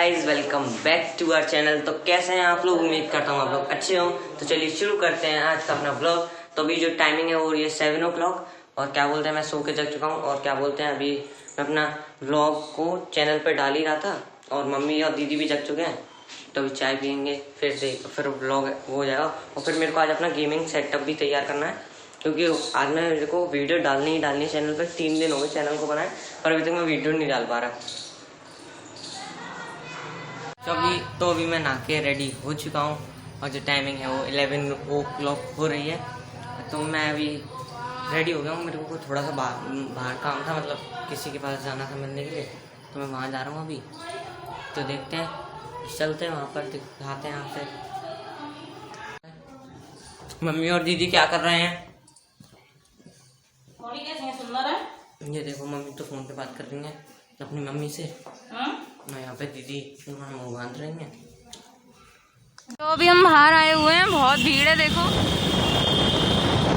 Guys, welcome back to our channel. तो कैसे हैं आप लोग? उम्मीद करता हूँ आप लोग अच्छे हो। तो चलिए शुरू करते हैं आज का अपना ब्लॉग। तो अभी जो टाइमिंग है वो ये 7 o'clock और क्या बोलते हैं मैं सो के जग चुका हूँ। और क्या बोलते हैं अभी मैं अपना ब्लॉग को चैनल पर डाल ही रहा था और मम्मी और दीदी भी जग चुके हैं। तो अभी चाय पियेंगे फिर ब्लॉग वो हो जाएगा। और फिर मेरे को आज अपना गेमिंग सेटअप भी तैयार करना है क्योंकि आज मैं मेरे को वीडियो डालनी ही डालनी है चैनल पर। 3 दिन हो गए चैनल को बनाए पर अभी तक मैं वीडियो नहीं डाल पा रहा। तो अभी मैं नहा के रेडी हो चुका हूँ और जो टाइमिंग है वो 11 o'clock हो रही है। तो मैं अभी रेडी हो गया हूँ। मेरे को थोड़ा सा बाहर काम था, मतलब किसी के पास जाना था मिलने के लिए, तो मैं वहाँ जा रहा हूँ अभी। तो देखते हैं, चलते हैं वहाँ पर, दिखाते हैं आपसे मम्मी और दीदी क्या कर रहे हैं। ये देखो मम्मी तो फोन पे बात कर रही हैं अपनी मम्मी से। मैं यहाँ पे दीदी मुँह बांध रही हैं। तो अभी हम बाहर आए हुए हैं, बहुत भीड़ है देखो।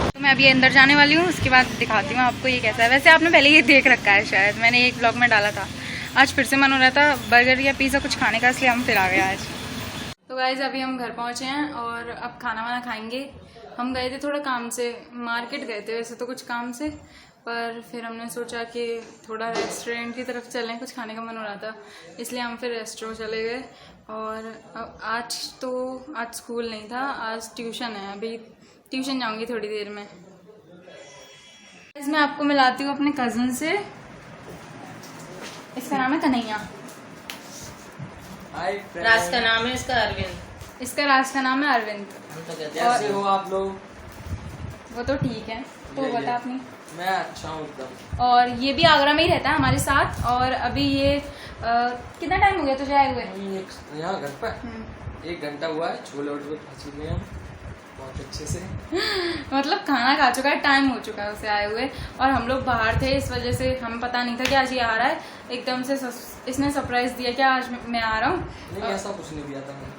तो मैं अभी अंदर जाने वाली हूँ, उसके बाद दिखाती हूँ आपको ये कैसा है। वैसे आपने पहले ये देख रखा है शायद, मैंने एक ब्लॉग में डाला था। आज फिर से मन हो रहा था बर्गर या पिज़्ज़ा कुछ खाने का, इसलिए हम फिर आ गए आज। तो गाइस अभी हम घर पहुँचे हैं और अब खाना वाना खाएंगे। हम गए थे थोड़ा काम से, मार्केट गए थे वैसे तो कुछ काम से, पर फिर हमने सोचा कि थोड़ा रेस्टोरेंट की तरफ चलें, कुछ खाने का मन हो रहा था, इसलिए हम फिर रेस्टोरेंट चले गए। और आज स्कूल नहीं था, आज ट्यूशन है। अभी ट्यूशन जाऊंगी थोड़ी देर में। मैं आपको मिलाती हूँ अपने कज़न से। इसका नाम है कन्हैया। राज का नाम है इसका अरविंद। इसका राज का नाम है अरविंद। कैसे हो आप लोग? वो तो ठीक है। तो बता अपनी। मैं अच्छा हूँ एकदम। और ये भी आगरा में ही रहता है हमारे साथ। और अभी ये कितना टाइम हो गया तुझे आए हुए? यहाँ घर पर 1 घंटा हुआ है। छोले वोले खा चुके हैं बहुत अच्छे से। मतलब खाना खा चुका है, टाइम हो चुका है उसे आए हुए। और हम लोग बाहर थे, इस वजह से हमें पता नहीं था कि आज ये आ रहा है। एकदम से इसने सरप्राइज दिया कि आज मैं आ रहा हूँ। नहीं ऐसा कुछ नहीं दिया था मैंने।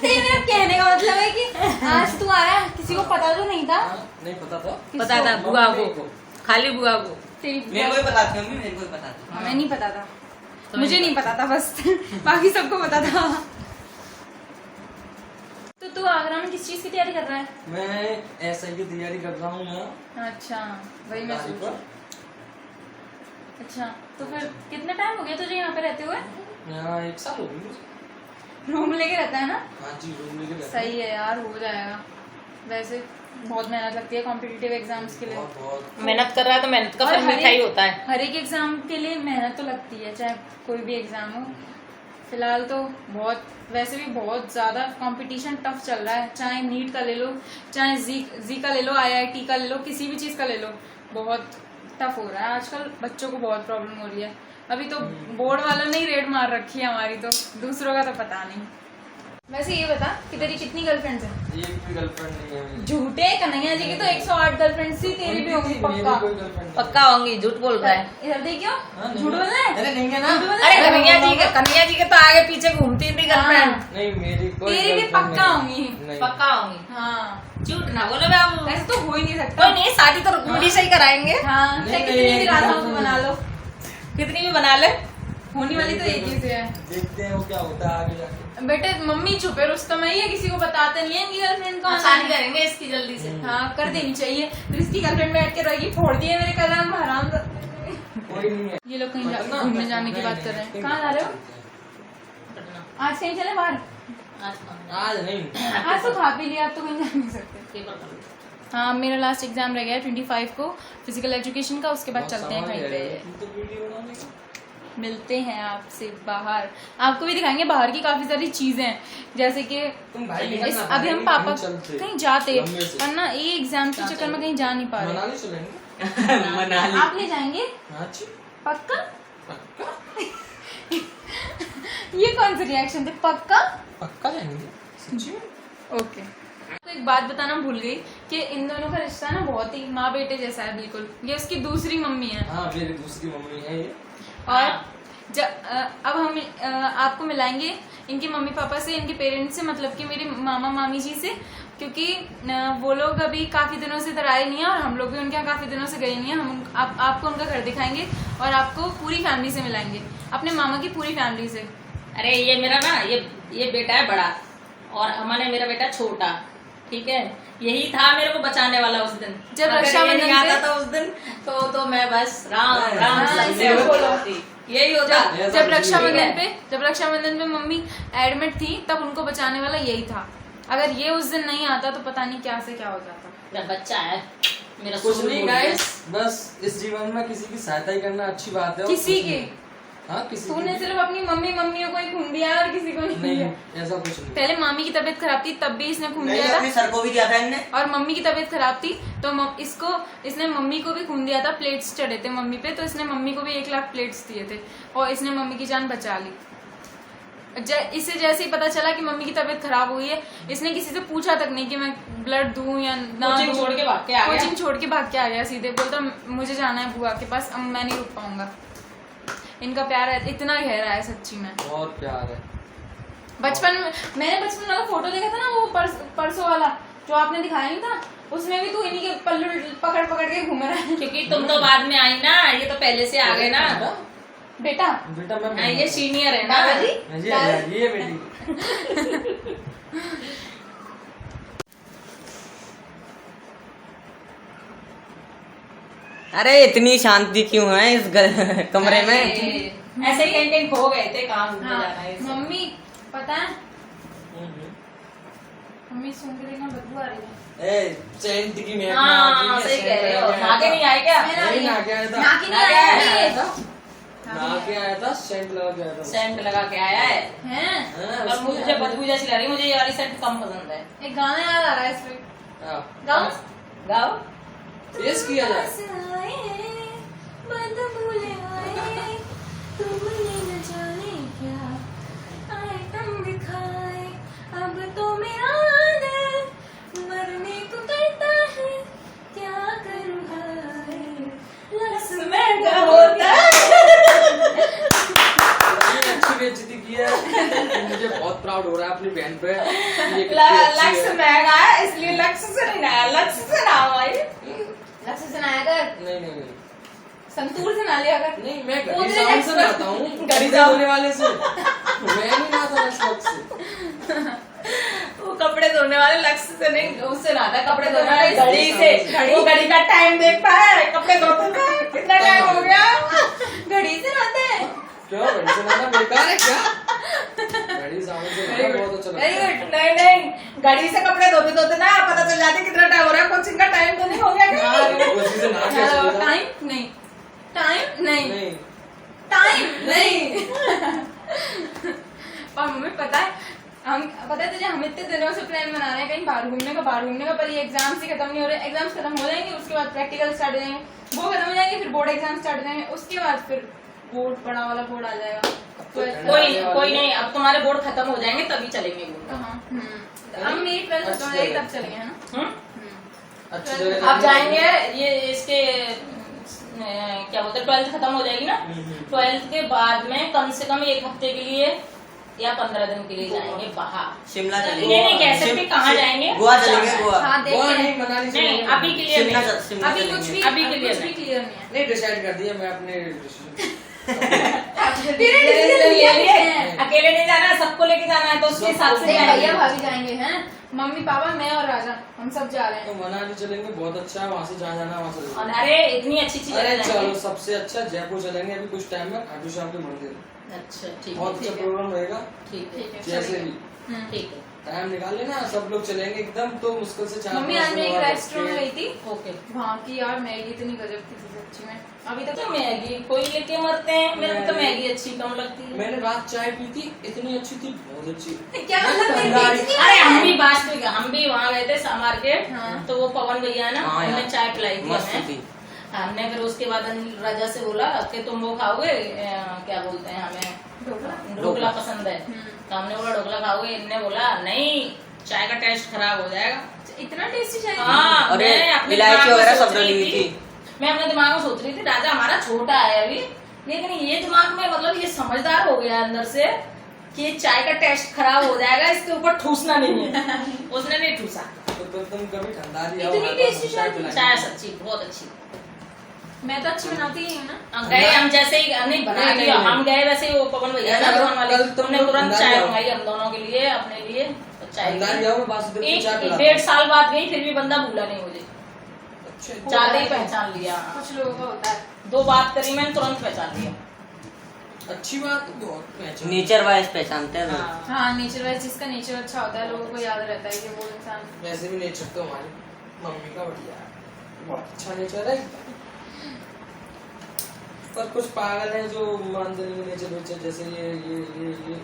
मेरा कहने का मतलब है कि आज तू आ रहा है, किसी को पता तो नहीं था? नहीं पता था। पता था बुआ को, खाली बुआ को। मेरे को पता था मम्मी, मेरे को पता था। हमें नहीं पता था, मुझे नहीं पता था बस। बाकी सबको पता था। तो तू आगरा में किस चीज की तैयारी कर रहा है? मैं एसआई की तैयारी कर रहा हूँ यहाँ। अच्छा, वही मैं सोचा। अच्छा, तो फिर कितना टाइम हो गया तुझे यहाँ पे रहते हुए? यहाँ 1 साल हो गया। रूम लेके रहता है ना? हाँ जी, रूम लेके रहता है। सही है यार, हो जाएगा। वैसे बहुत मेहनत लगती है कॉम्पिटिटिव एग्जाम्स के लिए। बहुत मेहनत कर रहा है तो मेहनत का फल मीठा ही होता है। हर एक एग्जाम के लिए मेहनत तो लगती है, चाहे कोई भी एग्जाम हो। फिलहाल तो वैसे भी बहुत ज्यादा कंपटीशन टफ चल रहा है। चाहे नीट का ले लो, चाहे जी का ले लो, IIT का ले लो, किसी भी चीज का ले लो, बहुत टफ हो रहा है आजकल। बच्चों को बहुत प्रॉब्लम हो रही है। अभी तो बोर्ड वालों ने ही रेड मार रखी है हमारी, तो दूसरों का तो पता नहीं। वैसे ये बता कि तेरी कितनी गर्लफ्रेंड्स हैं? एक भी गर्लफ्रेंड नहीं है मेरी। झूठे, कन्हैया जी की तो 108 गर्लफ्रेंड्स थी, तेरी भी होंगी पक्का। पक्का होंगी, झूठ बोल रहा है। इधर देखियो, झूठ बोलना है? अरे नहीं है ना। अरे कन्हैया जी के तो आगे पीछे घूमती थी गर्लफ्रेंड। नहीं मेरी कोई तेरी भी पक्का होंगी। पक्का होंगी। हाँ, झूठ ना बोलो बाबू। ऐसे तो हो ही नहीं सकता। कोई नहीं, शादी तो रुक्मिणी से ही कराएंगे। हाँ, चाहे कितनी भी राधाओं को बना लो, कितनी भी बना ले, होने वाली तो एक ही से है। देखते हैं वो क्या होता है आगे जाके। बेटे मम्मी चुपे रुस्तम है, ये किसी को बताते नहीं है इनकी गर्लफ्रेंड को। शादी करेंगे इसकी जल्दी से। हाँ, कर देनी चाहिए। इसकी गर्लफ्रेंड बैठ के रहेगी, फोड़ दिए मेरे कदम हराम। कोई नहीं है। ये लोग कहीं घूमने जाने की बात कर रहे हैं। कहाँ जा रहे हो? आज कहीं चले बाहर? आज नहीं, आज तो खा पी लिया, अब तो कहीं जा नहीं सकते। हाँ, मेरा लास्ट एग्जाम रह गया है 25 को फिजिकल एजुकेशन का। उसके बाद चलते हैं कहीं पे, मिलते हैं आपसे बाहर। आपको भी दिखाएंगे बाहर की काफी सारी चीजें, जैसे कि अभी हम पापा कहीं जाते पर ना ये एग्जाम के चक्कर में कहीं जा नहीं पा रहे। मनाली आप ले जाएंगे? पक्का? ये कौन सा रिएक्शन थे? पक्का जाएंगे। ओके। तो एक बात बताना भूल गई कि इन दोनों का रिश्ता ना बहुत ही माँ बेटे जैसा है, बिल्कुल। ये उसकी दूसरी मम्मी है। हाँ, मेरी दूसरी मम्मी है ये। और अब हम आपको मिलाएंगे इनके मम्मी पापा से, इनके पेरेंट्स से, मतलब कि मेरे मामा मामी जी से, क्योंकि वो लोग अभी काफी दिनों से इधर आए नहीं है और हम लोग भी उनके यहाँ काफी दिनों से गए नहीं है। हम आपको उनका घर दिखाएंगे और आपको पूरी फैमिली से मिलाएंगे, अपने मामा की पूरी फैमिली से। अरे ये मेरा ना ये बेटा है बड़ा और अमन है मेरा बेटा छोटा, ठीक है। यही था मेरे को बचाने वाला उस दिन, जब अगर ये रक्षाबंधन नहीं आता पे- था उस दिन तो मैं बस राम राम हाँ, से ऐसे बोलो। यही होता। जब रक्षाबंधन पे मम्मी एडमिट थी तब उनको बचाने वाला यही था। अगर ये उस दिन नहीं आता तो पता नहीं क्या से क्या हो जाता। मेरा बच्चा है मेरा कुछ सूर नहीं बोल गाइस, बस इस जीवन में किसी की सहायता ही करना अच्छी बात है। और किसी कुछ की? नहीं। हाँ किसी तूने की सिर्फ अपनी मम्मियों को ही खून दिया और किसी को नहीं नहीं, दिया। ऐसा कुछ नहीं। पहले मामी की तबीयत खराब थी तब भी इसने खून नहीं, दिया अपने था, सर को भी दिया था इनने। और मम्मी की तबीयत खराब थी तो इसने मम्मी को भी खून दिया था। प्लेट्स चढ़े थे मम्मी पे तो इसने मम्मी को भी 1 लाख प्लेट्स दिए थे और इसने मम्मी की जान बचा ली। इसे जैसे ही पता चला कि मम्मी की तबीयत खराब हुई है, इसने किसी से पूछा तक नहीं कि मैं ब्लड दूं या ना कोचिंग दूं। छोड़ के भाग के आ गया। कोचिंग छोड़ के भाग के आ गया सीधे, बोलता मुझे जाना है बुआ के पास, अब मैं नहीं रुक पाऊंगा। इनका प्यार इतना गहरा है सच्ची में। बहुत प्यार है। बचपन में मैंने बचपन वाला फोटो देखा था ना, वो परसों वाला जो आपने दिखाया नहीं था, उसमें भी तू इन्हीं के पल्लू पकड़ पकड़ के घूम रहा है। क्योंकि तुम तो बाद में आई ना, ये तो पहले से आ गए ना। बेटा बेटा मैं हाँ, ये सीनियर है ना। ये बेटी अरे इतनी शांति क्यों है इस कमरे में? ऐसे ही कहीं खो गए थे, काम घूमने हाँ, जाना है इससे। मम्मी पता है मम्मी सुन के देखना बदबू आ रही है। ए सेंट की मैं हाँ सही कह रहे हो। नाके नहीं आए क्या? नहीं नाके आया था। नाकी नहीं नाके आया आया है। था। नाके आया था, सेंट लगा के आया था। सेंट लगा के आया है। हैं? हाँ, और उसको मुझे बदबू जैसी लग रही है, मुझे ये वाली सेंट कम पसंद है। एक गाना याद आ रहा है इसमें, हाँ। गाओ। गाओ। पेश किया जाए। अब तो मेरा दिल मरने को कहता है, क्या करूँ अच्छी बेइज्जती की है। मुझे बहुत प्राउड हो रहा है अपनी बहन पे। ये कितनी अच्छी लक्ष्य है। महंगा है इसलिए लक्ष्य से नहीं आया, लक्ष्य से ना भाई। लक्ष्य से ना आया कर, नहीं संतूर से ना लिया कर। नहीं, मैं वो गरीब तो साउंड से next नहाता हूँ, गरीब गरीब साउंड। होने वाले से। मैं नहीं नहाता इस वक्त से। वो कपड़े धोने वाले लक्ष्य से नहीं, उससे ना था। कपड़े धोने वाले घड़ी घड़ी से। घड़ी। वो घड़ी का टाइम देखता है, कपड़े धोते हैं, कितना टाइम हो गया। घड़ी से नहाते हैं। क्यों घड़ी से नहाना बेकार है क्या? घड़ी साउंड से नहाना बहुत अच्छा लगता वेरी है। गुड। नहीं घड़ी से कपड़े धोते धोते ना पता चल जाती कितना टाइम हो रहा है। कोचिंग का टाइम तो नहीं हो गया क्या? उसी से नहा के चले जाओ। टाइम नहीं, टाइम नहीं, नहीं टाइम नहीं। और मम्मी पता है तुझे, हम इतने दिनों से प्लान बना रहे हैं कहीं बाहर घूमने का, पर ये एग्जाम्स ही खत्म नहीं हो रहे। एग्जाम्स खत्म हो जाएंगे, उसके बाद प्रैक्टिकल स्टार्ट हो जाएंगे, वो खत्म हो जाएंगे, फिर बोर्ड एग्जाम स्टार्ट हो जाएंगे, उसके बाद फिर बोर्ड, बड़ा वाला बोर्ड आ जाएगा। तो कोई नहीं, अब तुम्हारे बोर्ड खत्म हो जाएंगे तभी चलेंगे घूमने। अब मेरी 12th खत्म हो जाएगी तब चलेंगे, है ना? अच्छी जगह अब जाएंगे ये इसके क्या बोलते हैं, 12th खत्म हो जाएगी ना। 12th के बाद में कम से कम 1 हफ्ते के लिए या 15 दिन के लिए जाएंगे बाहर। शिमला चलेंगे। नहीं कह सकते कहाँ जाएंगे। गोवा चलेंगे, गोवा। हाँ गोवा देखते नहीं, हैं। मनाली से नहीं अभी के लिए शिमला नहीं। शिमला अभी कुछ चलेंगे। भी अभी के लिए कुछ भी नहीं। क्लियर नहीं है। नहीं डिसाइड कर दिया मैं अपने तेरे decision ले लिए। लिए हैं। अकेले नहीं जाना है, सबको लेके जाना है तो उसके हिसाब से देख, जाएंगे। भैया भाभी जाएंगे हैं, मम्मी पापा मैं और राजा, हम सब जा रहे तो हैं। मनाली चलेंगे, बहुत अच्छा है। वहाँ से जहाँ जाना है वहाँ चलेंगे। और अरे इतनी अच्छी चीज अरे चलो सबसे अच्छा जयपुर चलेंगे अभी कुछ टाइम में, खाटू श्याम के मंदिर। अच्छा ठीक बहुत है अच्छा ठीक है प्रोग्राम रहेगा। ठीक है ठीक है, जैसे चलेंगे। भी ठीक है टाइम निकाल लेना, सब लोग चलेंगे एकदम। तो मुश्किल से 4 मम्मी आज मैं एक रेस्टोरेंट गई थी, ओके। वहाँ की यार मैगी इतनी गजब की थी सच्ची में। अभी तक तो मैगी कोई लेके मरते हैं, मेरे को तो मैगी अच्छी कम लगती है। मैंने रात चाय पी थी, इतनी अच्छी थी, बहुत अच्छी। क्या मतलब मेरी गाड़ी- बेइज्जती अरे है? हम भी वहाँ गए थे मार्केट। हाँ। तो वो पवन भैया है ना, हाँ उन्होंने यार, चाय पिलाई थी मस्त हमें। थी। हमने फिर उसके बाद अनिल राजा से बोला कि तुम वो खाओगे, क्या बोलते हैं, हमें ढोकला? ढोकला पसंद है। तो हमने बोला ढोकला खाओगे, इनने बोला नहीं चाय का टेस्ट खराब हो जाएगा। इतना टेस्टी चाय? हाँ अरे, मैं अपने इलायची दिमाग में वगैरह सोच सब रही डली हुई थी। मैं अपने दिमाग में सोच रही थी राजा हमारा छोटा है अभी, लेकिन ये दिमाग में मतलब ये समझदार हो गया अंदर से कि ये चाय का टेस्ट खराब हो जाएगा, इसके ऊपर ठूसना नहीं है। उसने नहीं ठूसा। तो तुम कभी ठंडा लिया इतनी टेस्टी चाय थी। चाय सच्ची बहुत अच्छी। मैं तो अच्छी बनाती ही हूँ ना। गए हम जैसे ही नहीं बना दिया, हम गए वैसे ही वो पवन भैया दुकान वाले तुमने तुरंत चाय मंगाई हम दोनों के लिए, अपने लिए तो चाय 1.5 साल बाद गई फिर भी बंदा भूला नहीं मुझे, ज्यादा ही पहचान लिया। कुछ लोगों का होता है। 2 बात करी मैंने तुरंत पहचान लिया। अच्छी बात, बहुत पहचान। नेचर वाइज पहचानते हैं लोग। हाँ नेचर वाइज, जिसका नेचर अच्छा होता है लोगों को याद रहता है कि वो इंसान। वैसे भी नेचर तो हमारी मम्मी का बढ़िया है, बहुत अच्छा नेचर है। पर कुछ पागल है जो मानते नहीं नेचर वेचर, जैसे ये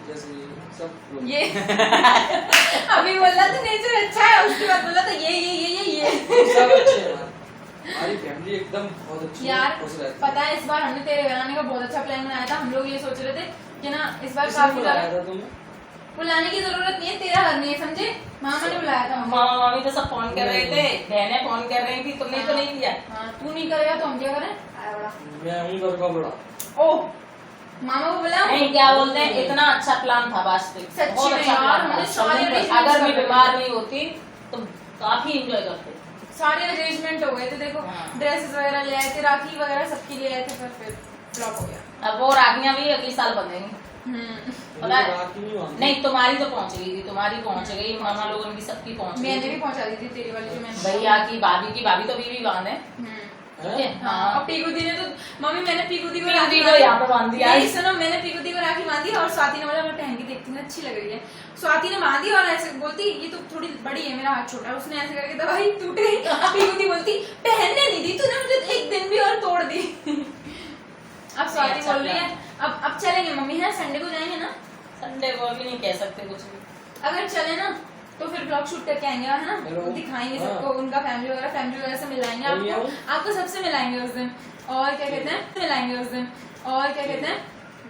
जैसे ये सब लोग। ये अभी बोला तो नेचर अच्छा है, उसके बाद बोला तो ये सब अच्छे हैं, हमारी फैमिली एकदम बहुत अच्छी है, यार खुश रहती है। पता है इस बार हमने तेरे बनाने का बहुत अच्छा प्लान बनाया था। हम लोग ये सोच रहे थे कि ना इस बार किसने काफी बुलाया ज्यादा था तुम्हें? बुलाने की जरूरत नहीं है, तेरा घर नहीं है समझे। मामा ने बुलाया था। मामा मामी तो सब फोन कर रहे थे, बहनें फोन कर रही थी, तुमने तो नहीं किया। हाँ तू नहीं करेगा तो हम क्या करें। आया बड़ा मैं हूँ घर का बड़ा। ओह मामा को बुलाओ। नहीं क्या बोलते हैं, इतना अच्छा प्लान था वास्तविक, सच्ची बहुत में अच्छा यार, प्लान हमने था। सारे arrangements अगर मैं कर बीमार नहीं होती तो काफी एंजॉय करते। सारे अरेंजमेंट हो गए थे, देखो हाँ। ड्रेसेस वगैरह ले आए थे, राखी वगैरह सबके लिए आए थे, पर फिर फ्लॉप हो गया। अब वो राखियां भी अगले साल बंधेंगी। पता है? नहीं तुम्हारी तो पहुंच गई थी, तुम्हारी पहुंच गई, मामा लोगों की सबकी पहुंच गई। मैंने भी पहुंचा दी थी तेरी वाली जो मैंने भैया की भाभी तो अभी भी बांध है। ठीक है? हाँ और पीकू दी ने तो मम्मी मैंने पीकू दी को पीकू राखी दी को यहाँ पे बांध दिया। नहीं सुनो, मैंने पीकू दी को राखी बांधी और स्वाति ने बोला मैं पहन के देखती हूँ अच्छी लग रही है। स्वाति ने बांधी और ऐसे बोलती ये तो थोड़ी बड़ी है, मेरा हाथ छोटा है, उसने ऐसे करके दवाई टूट गई। पीकू दी बोलती पहनने नहीं दी तूने मुझे, एक दिन भी और तोड़ दी। अब स्वाति बोल रही है अब चलेंगे मम्मी है, संडे को जाएंगे ना। संडे को भी नहीं कह सकते कुछ भी। अगर चले ना तो फिर ब्लॉग शूट करके आएंगे है ना, Hello. दिखाएंगे हाँ। सबको, उनका फैमिली वगैरह से मिलाएंगे सही है। आपको सबसे मिलाएंगे उस दिन। और क्या कहते हैं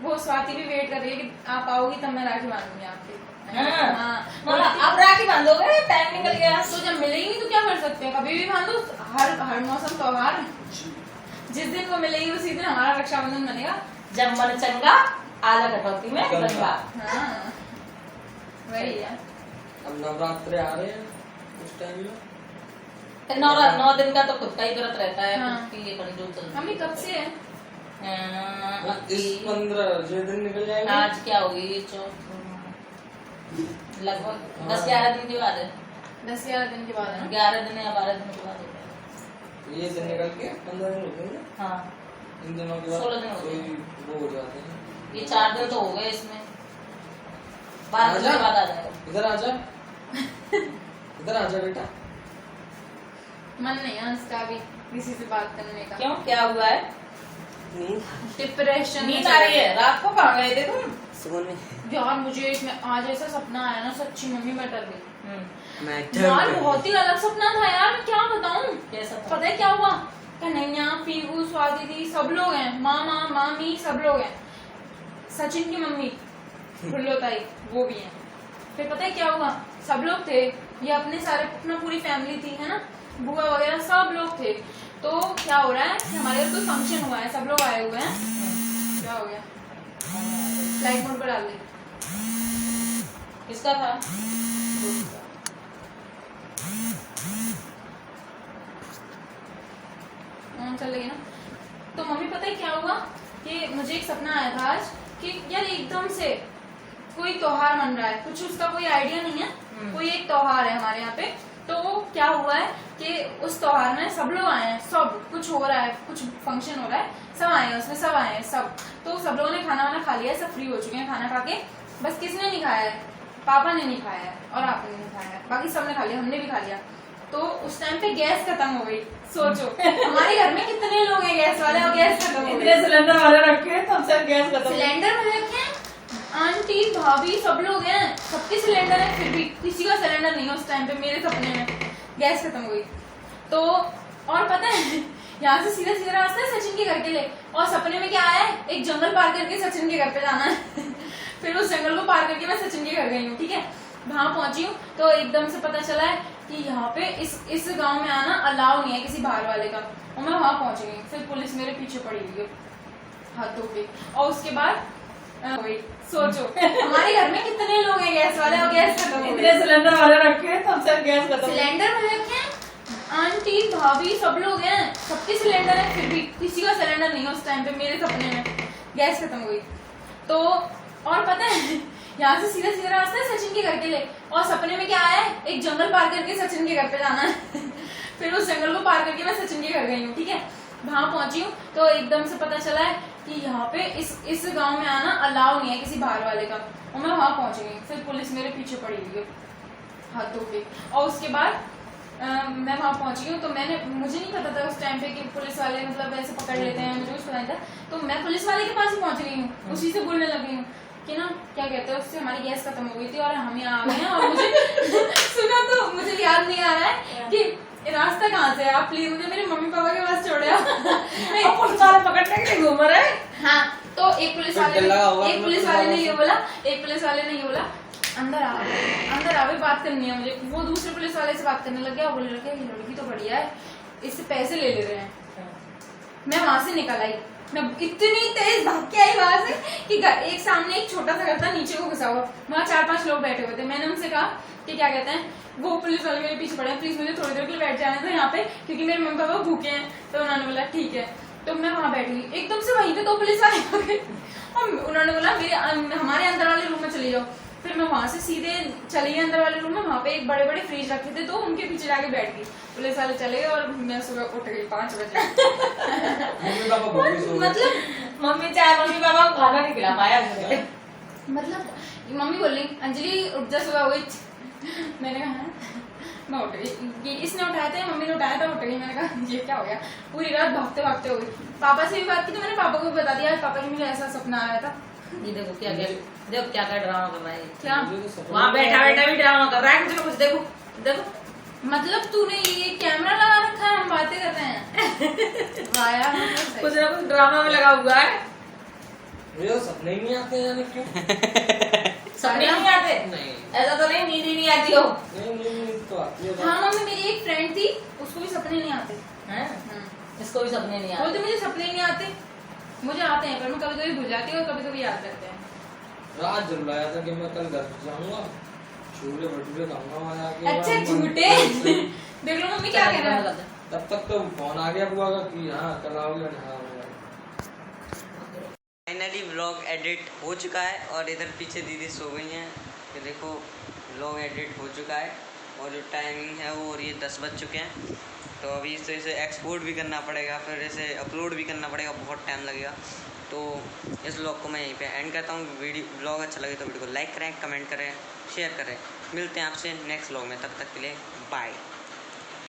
वो स्वाति भी वेट कर रही है कि आप आओगी तब मैं राखी बांधूंगी आपकी। हाँ मतलब अब राखी बांधोगे, टाइम निकल गया। तो जब मिलेगी तो क्या कर सकते हैं, कभी भी बांधो, हर मौसम त्योहार। जिस दिन वो मिलेगी उसी दिन हमारा रक्षाबंधन बनेगा। जब मन चंगा आला कटौती में गंगा। हाँ वही है। अब नवरात्रे आ रहे हैं उस टाइम में। 9 दिन का तो खुद का ही व्रत रहता है। हाँ। खुद की ये कंट्रोल चलता मम्मी कब से है। इस 15 दिन निकल जाएंगे। आज क्या होगी, लगभग 10-11 दिन के बाद है। 10-11 दिन के बाद है ना। 11 दिन या 12 दिन के बाद होता है। ये दिन निकल के 15 दिन हो गए। हाँ इन दिनों के बाद 16 दिन हो गए। वो हो जाते हैं। ये 4 दिन तो हो गए इसमें, 12 दिन के बाद आ जाएगा। इधर आजा, इधर आजा बेटा। मन नहीं है उसका भी किसी से बात करने का। क्यों, क्या हुआ है? डिप्रेशन नींद आ रही है? रात को कहाँ गए थे तुम? सुकून में यार मुझे आज ऐसा सपना आया ना, सच्ची मम्मी मैं डर गई मैं यार। बहुत ही अलग सपना था यार, मैं क्या बताऊं। कैसा था? पता है क्या हुआ, कन्हैया, पीहू, स्वाति दी सब लोग हैं, मामा मामी सब लोग हैं, सचिन की मम्मी फुल्लो ताई वो भी है। फिर पता है क्या हुआ, सब लोग थे, ये अपना पूरी फैमिली थी है ना, बुआ वगैरह सब लोग थे। तो क्या हो रहा है कि हमारे घर कोई फंक्शन हुआ है, सब लोग आए हुए हैं। क्या हो गया, लाइट मोड पर डाल दे। किसका था? चल लगी ना। तो मम्मी पता है क्या हुआ कि मुझे एक सपना आया था आज कि यार एकदम से कोई त्योहार मन रहा है, कुछ उसका कोई आइडिया नहीं है, कोई एक त्योहार है हमारे यहाँ पे। तो क्या हुआ है कि उस त्योहार में सब लोग आए हैं, सब कुछ हो रहा है, कुछ फंक्शन हो रहा है, सब आए हैं उसमें, सब आए हैं सब। तो सब लोगों ने खाना वाना खा लिया है, सब फ्री हो चुके हैं खाना खा के। बस किसने नहीं खाया है, पापा ने नहीं खाया है और आपने नहीं खाया है, बाकी सबने खा लिया, हमने भी खा लिया। तो उस टाइम पे गैस खत्म हो गई। सोचो हमारे घर में कितने लोग हैं गैस वाले, और गैस खत्म हो गई। इतने सिलेंडर वाले रखे तब से गैस खत्म। सिलेंडर में रखे आंटी भाभी सब लोग हैं, सबके सिलेंडर है, फिर भी किसी का सिलेंडर नहीं है उस टाइम पे। मेरे सपने में गैस खत्म हो गई। तो और पता है यहाँ से सीधा सीधा रास्ता है सचिन के घर के लिए, और सपने में क्या आया है, एक जंगल पार करके सचिन के घर पे जाना है। फिर उस जंगल को पार करके मैं सचिन के घर गई हूँ। ठीक है, वहां पहुंची हूँ तो एकदम से पता चला है कि यहाँ पे इस गांव में आना अलाउ नहीं है किसी बाहर वाले का। और मैं वहां पहुंच गई, फिर पुलिस मेरे पीछे पड़ी हुई है हाथ धो के। और उसके बाद सोचो हमारे घर में कितने लोग हैं गैस वाले, और गैस खत्म हो गई। इतने सिलेंडर वाले रखे तब से गैस खत्म। सिलेंडर में रखे आंटी आंटी भाभी सब लोग हैं, सबके सिलेंडर है, फिर भी किसी का सिलेंडर नहीं है उस टाइम पे। मेरे सपने में गैस खत्म हो गई तो, और पता है यहाँ से सीधा सीधा रास्ता है सचिन के घर के लिए, और सपने में क्या आया है, एक जंगल पार करके सचिन के घर पे जाना है। फिर उस जंगल को पार करके मैं सचिन के घर गई हूँ, ठीक है। वहां पहुंची हूँ तो एकदम से पता चला है कि यहाँ पे इस गांव में आना अलाउ नहीं है किसी बाहर वाले का, और मैं वहां पहुंच गई। फिर पुलिस मेरे पीछे पड़ी हुई है हाथ धो के, और उसके बाद मैं वहां पहुंची हूँ तो मुझे नहीं पता था उस टाइम पे कि पुलिस वाले मतलब ऐसे पकड़ लेते हैं, मुझे कुछ पता नहीं था। तो मैं पुलिस वाले के पास ही पहुंच गई हूँ, उसी से बोलने लगी हूँ कि ना क्या कहते हैं, उससे हमारी गैस खत्म हो गई थी और हम यहाँ आ गए हैं, और मुझे सुना तो मुझे याद नहीं आ रहा है कि रास्ता कहाँ से है, आप प्लीज मुझे मेरे मम्मी पापा के पास छोड़े। पुलिस वाले पकड़ने के लिए घूम रहे हैं। हाँ, तो एक पुलिस वाले ने ये बोला अंदर आ बात करनी है मुझे। वो दूसरे पुलिस वाले से बात करने लग गया, बोलने लगे ये लड़की तो बढ़िया है, इससे पैसे ले रहे हैं। मैं वहां से निकल आई, मैं इतनी तेज भाग के आई वहां से कि एक सामने एक छोटा सा घर था, नीचे को घुसा हुआ, वहाँ 4-5 लोग बैठे हुए थे। मैंने उनसे कहा कि क्या कहते हैं, वो पुलिस वाले मेरे पीछे पड़े हैं, प्लीज मुझे थोड़ी देर के लिए बैठ जाने दो यहाँ पे, क्योंकि मेरे मम्मी पापा भूखे हैं। तो उन्होंने बोला ठीक है, तो मैं वहां बैठी। एकदम से वहीं पे 2 पुलिस वाले आ गए और उन्होंने बोला हमारे अंदर वाले रूम में चले जाओ। फिर मैं वहां से सीधे चली गई अंदर वाले रूम में, वहां पे एक बड़े बड़े फ्रिज रखे थे, तो उनके पीछे जाके बैठ गई। पुलिस वाले चले गए और मैं सुबह उठ गई 5 बजे। मतलब मम्मी पापा को खाना नहीं खिला पाया मुझे। मतलब मम्मी बोल रही अंजलि उठ जा, सुबह हो गई। मैंने कहा मैं उठ गई, इसने उठाया था, मम्मी ने उठाया था, उठ गई। मैंने कहा ये क्या हो गया, पूरी रात भागते भागते हो गई। पापा से भी बात की तो मैंने पापा को भी बता दिया पापा की मुझे ऐसा सपना आया था। ये देखो क्या ड्रामा कर रहा है, क्या वहाँ बैठा भी ड्रामा कर रहा है कुछ ना कुछ। देखो मतलब तूने ये कैमरा लगा रखा है, हम बातें कर रहे हैं। वाया कुछ ना कुछ ड्रामा में लगा हुआ है। मुझे सपने ही नहीं आते यानी क्यों? सपने नहीं आते? नहीं, ऐसा तो नहीं नींद ही नहीं आती हो। नहीं तो आती है। हाँ मम्मी, मेरी एक फ्रेंड थी, उसको भी सपने नहीं आते हैं? इसको भी सपने नहीं आते। बोलते मुझे सपने नहीं आते, मुझे आते हैं पर मैं कभी कभी भूल जाती हूँ और कभी कभी याद करते हैं। रात जरूर आया था कि मैं कल घर जाऊंगा, छोले भटूरे खाऊंगा वहां जाके। अच्छा झूठे देख लो मम्मी क्या कह रहा है। तब तक तो फोन आ गया बुआ का कि हाँ कल आओगे। फाइनली व्लॉग एडिट हो चुका है और इधर पीछे दीदी सो गई हैं। कि देखो व्लॉग एडिट हो चुका है और जो टाइमिंग है वो, और ये 10 बज चुके हैं। तो अभी इसे एक्सपोर्ट भी करना पड़ेगा, फिर इसे अपलोड भी करना पड़ेगा, बहुत टाइम लगेगा। तो इस व्लॉग को मैं यहीं पे एंड करता हूँ। व्लॉग अच्छा लगे तो वीडियो को लाइक करें, कमेंट करें, शेयर करें। मिलते हैं आपसे नेक्स्ट व्लॉग में, तब तक के लिए बाय।